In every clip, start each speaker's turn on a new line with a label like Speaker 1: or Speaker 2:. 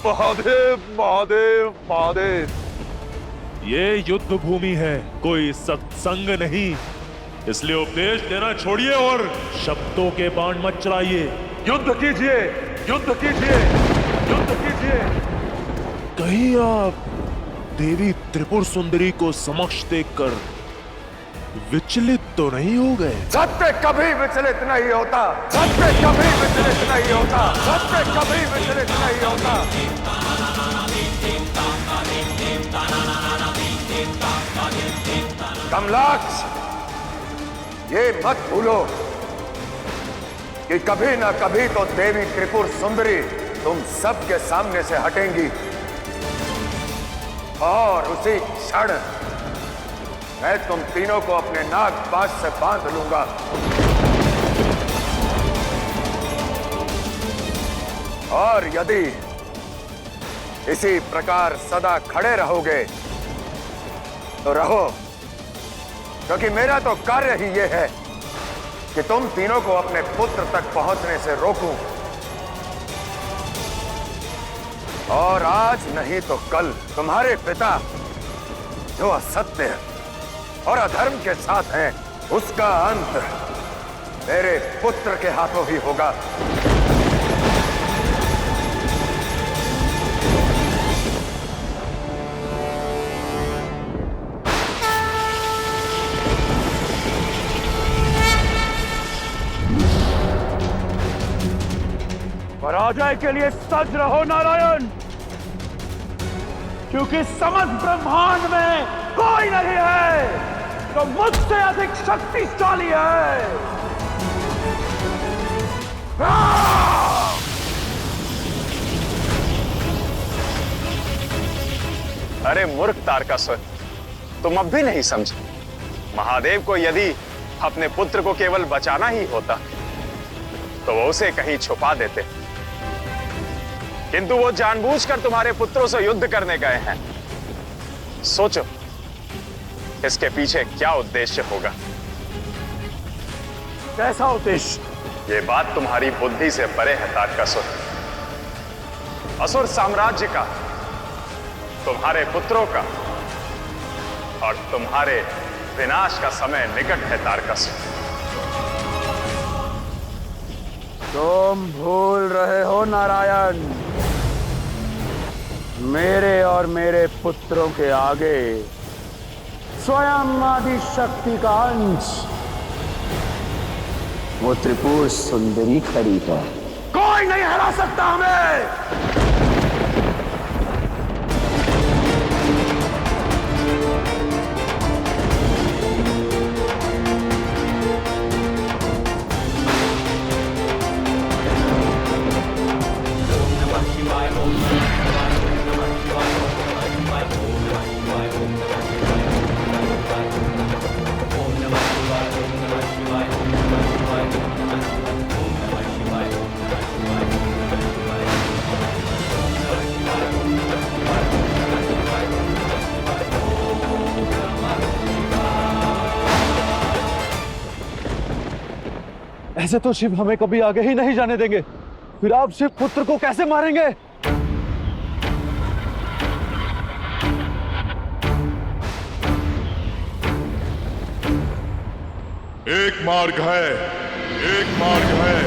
Speaker 1: महादेव महादेव महादेव।
Speaker 2: ये युद्ध भूमि है, कोई सत्संग नहीं, इसलिए उपदेश देना छोड़िए और शब्दों के बाण मत चलाइए।
Speaker 1: युद्ध कीजिए, युद्ध कीजिए, युद्ध कीजिए।
Speaker 2: कहीं आप देवी त्रिपुर सुंदरी को समक्ष देखकर विचलित तो नहीं हो गए?
Speaker 1: सत्य कभी विचलित नहीं होता, सत्य कभी विचलित नहीं होता, सत्य कभी विचलित नहीं होता। कमलाक्ष, ये मत भूलो कि कभी ना कभी तो देवी त्रिपुर सुंदरी तुम सबके सामने से हटेंगी और उसी क्षण मैं तुम तीनों को अपने नाग पाश से बांध लूंगा। और यदि इसी प्रकार सदा खड़े रहोगे तो रहो, क्योंकि मेरा तो कार्य ही यह है कि तुम तीनों को अपने पुत्र तक पहुंचने से रोकूं। और आज नहीं तो कल तुम्हारे पिता जो असत्य और अधर्म के साथ हैं, उसका अंत मेरे पुत्र के हाथों ही होगा।
Speaker 3: पराजय के लिए सज रहो नारायण, क्योंकि समस्त ब्रह्मांड में कोई नहीं है तो मुझसे अधिक शक्तिशाली है।
Speaker 4: अरे मूर्ख तारकासुर, तुम अब भी नहीं समझे। महादेव को यदि अपने पुत्र को केवल बचाना ही होता तो वो उसे कहीं छुपा देते, किंतु वो जानबूझकर तुम्हारे पुत्रों से युद्ध करने गए हैं। सोचो इसके पीछे क्या उद्देश्य होगा।
Speaker 3: कैसा उद्देश्य?
Speaker 4: ये बात तुम्हारी बुद्धि से परे है तारकासुर। असुर साम्राज्य का, तुम्हारे पुत्रों का और तुम्हारे विनाश का समय निकट है तारकासुर।
Speaker 3: तुम भूल रहे हो नारायण, मेरे और मेरे पुत्रों के आगे स्वयं आदि शक्ति का अंश वो त्रिपुर सुंदरी खड़ी है। कोई नहीं हरा सकता हमें।
Speaker 5: ऐसे तो शिव हमें कभी आगे ही नहीं जाने देंगे। फिर आप शिव पुत्र को कैसे मारेंगे?
Speaker 2: एक मार्ग है, एक मार्ग है।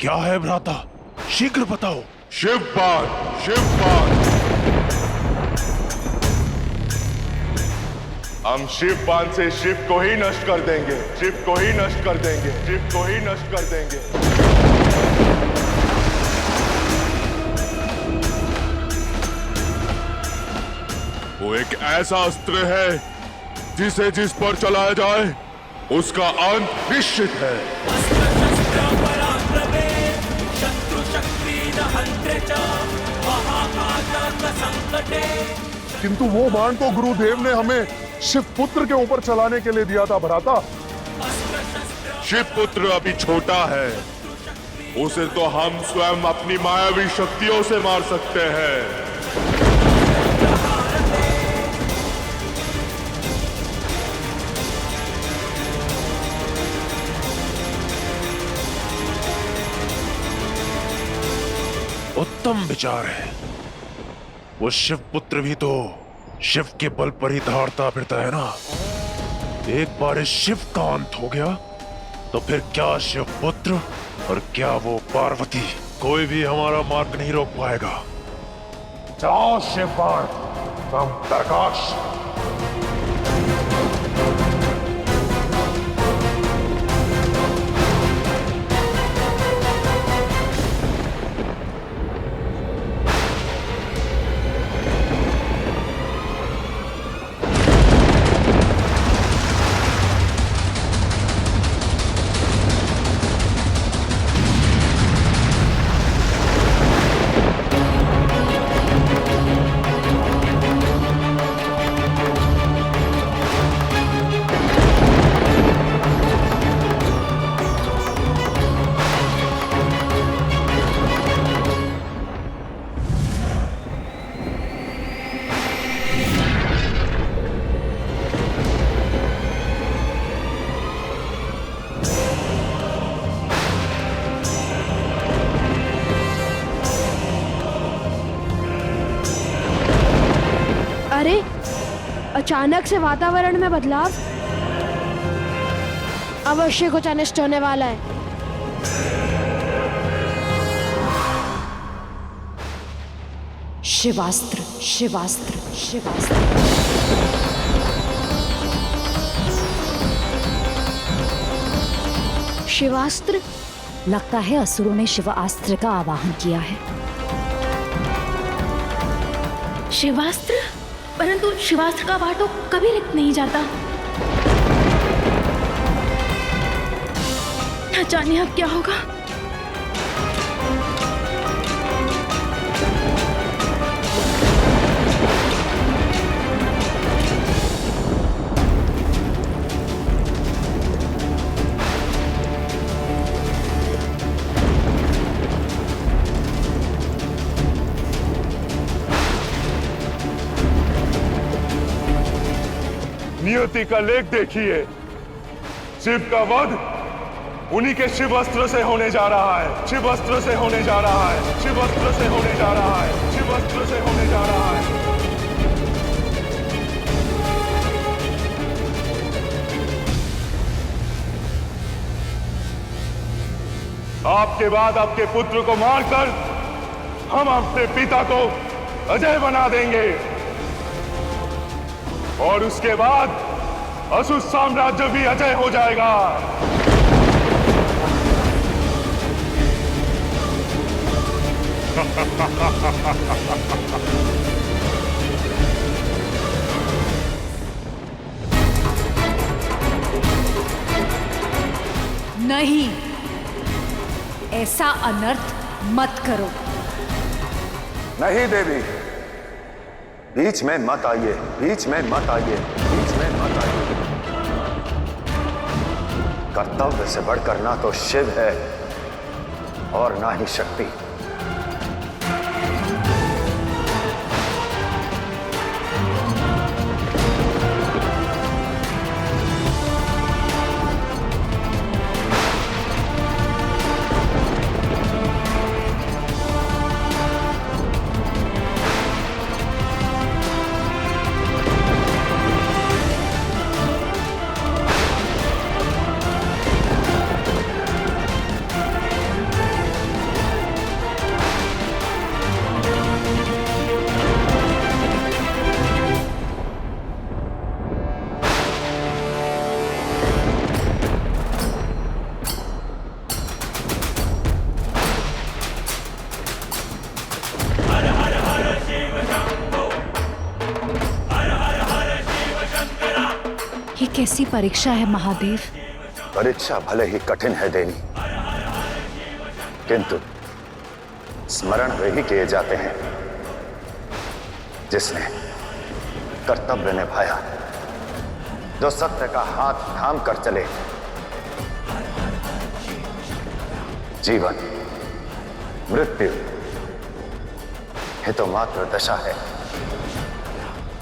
Speaker 2: क्या है भ्राता, शीघ्र बताओ। शिवबाण, शिवबाण। हम शिवबाण से शिव को ही नष्ट कर देंगे, शिव को ही नष्ट कर देंगे, शिव को ही नष्ट कर देंगे। वो एक ऐसा अस्त्र है जिसे जिस पर चलाया जाए उसका अंत निश्चित है।
Speaker 6: किंतु वो बाण तो गुरुदेव ने हमें शिव पुत्र के ऊपर चलाने के लिए दिया था भ्राता।
Speaker 2: शिव पुत्र अभी छोटा है, उसे तो हम स्वयं अपनी मायावी शक्तियों से मार सकते हैं। उत्तम विचार है। वो शिव पुत्र भी तो शिव के बल पर ही दहाड़ता फिरता है ना। एक बार इस शिव का अंत हो गया तो फिर क्या शिव पुत्र और क्या वो पार्वती, कोई भी हमारा मार्ग नहीं रोक पाएगा।
Speaker 6: जाओ शिव बाण, तुम प्रकाश।
Speaker 7: अरे, अचानक से वातावरण में बदलाव। अवश्य कुछ अनिष्ट होने वाला है।
Speaker 8: शिवास्त्र, शिवास्त्र, शिवास्त्र।
Speaker 7: शिवास्त्र?
Speaker 8: लगता है असुरों ने शिवास्त्र का आवाहन किया है।
Speaker 9: शिवास्त्र? परंतु शिवास्त्र का वार तो कभी लिख नहीं जाता। न जाने अब क्या होगा।
Speaker 6: नियति का लेख देखिए, शिव का वध उन्हीं के शिव अस्त्र से होने जा रहा है। शिव अस्त्र से होने जा रहा है। शिव अस्त्र से होने जा रहा है। शिव अस्त्र से होने जा रहा है। आपके बाद आपके पुत्र को मारकर हम अपने पिता को अजय बना देंगे और उसके बाद असुर साम्राज्य भी अजय हो जाएगा।
Speaker 8: नहीं, ऐसा अनर्थ मत करो।
Speaker 1: नहीं देवी, बीच में मत आइए, बीच में मत आइए, बीच में मत आइए। कर्तव्य से बढ़कर ना तो शिव है और ना ही शक्ति।
Speaker 8: ये कैसी परीक्षा है महादेव?
Speaker 1: परीक्षा भले ही कठिन है देवी, किंतु स्मरण वे ही किए जाते हैं जिसने कर्तव्य निभाया, जो सत्य का हाथ थाम कर चले। जीवन मृत्यु ये तो मात्र दशा है,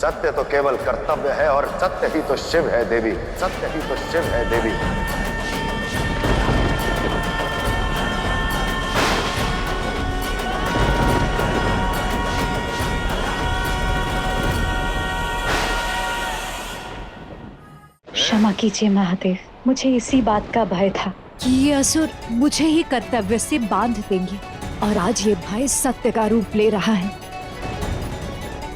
Speaker 1: सत्य तो केवल कर्तव्य है और सत्य ही तो शिव है देवी, सत्य ही तो शिव है देवी।
Speaker 8: क्षमा कीजिए महादेव, मुझे इसी बात का भय था कि ये असुर मुझे ही कर्तव्य से बांध देंगे, और आज ये भय सत्य का रूप ले रहा है।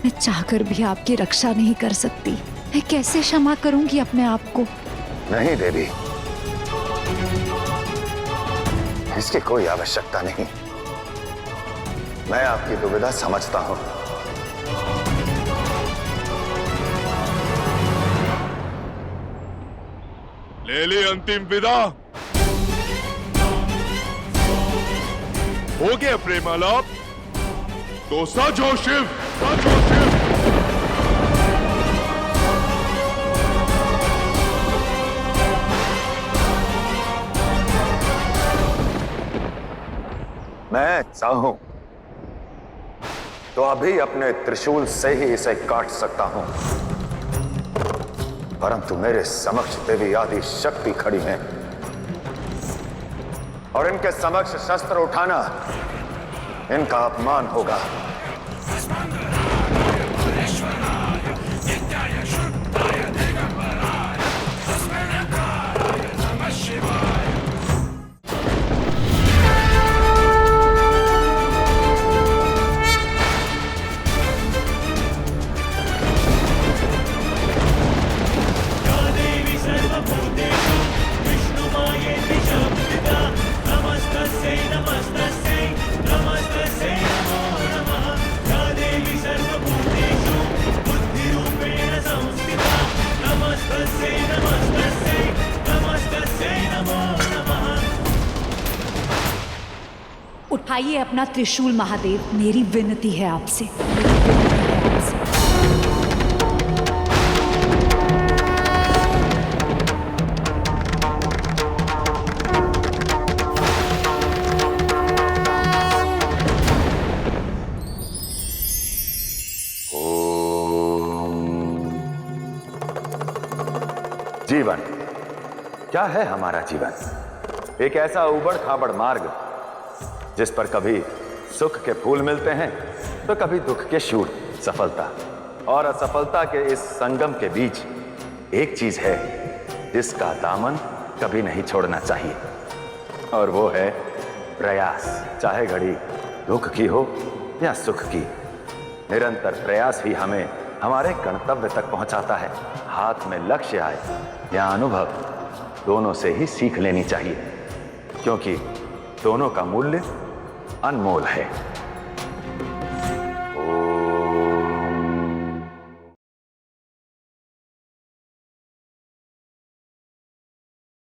Speaker 8: मैं चाहकर भी आपकी रक्षा नहीं कर सकती। मैं कैसे क्षमा करूंगी अपने आप को?
Speaker 1: नहीं देवी, इसकी कोई आवश्यकता नहीं। मैं आपकी दुविधा समझता हूं।
Speaker 6: ले ली अंतिम विदा। हो गया प्रेमालाप तो सच हो शिव, सच हो शिव।
Speaker 1: मैं चाहूं तो अभी अपने त्रिशूल से ही इसे काट सकता हूं, परंतु मेरे समक्ष देवी आदि शक्ति खड़ी है और इनके समक्ष शस्त्र उठाना इनका अपमान होगा।
Speaker 8: उठाइए अपना त्रिशूल महादेव, मेरी विनती है आपसे।
Speaker 1: जीवन क्या है? हमारा जीवन एक ऐसा उबड़ खाबड़ मार्ग जिस पर कभी सुख के फूल मिलते हैं तो कभी दुख के शूल। सफलता और असफलता के इस संगम के बीच एक चीज है जिसका दामन कभी नहीं छोड़ना चाहिए, और वो है प्रयास। चाहे घड़ी दुख की हो या सुख की, निरंतर प्रयास ही हमें हमारे गंतव्य तक पहुंचाता है। हाथ में लक्ष्य आए या अनुभव, दोनों से ही सीख लेनी चाहिए, क्योंकि दोनों का मूल्य अनमोल है।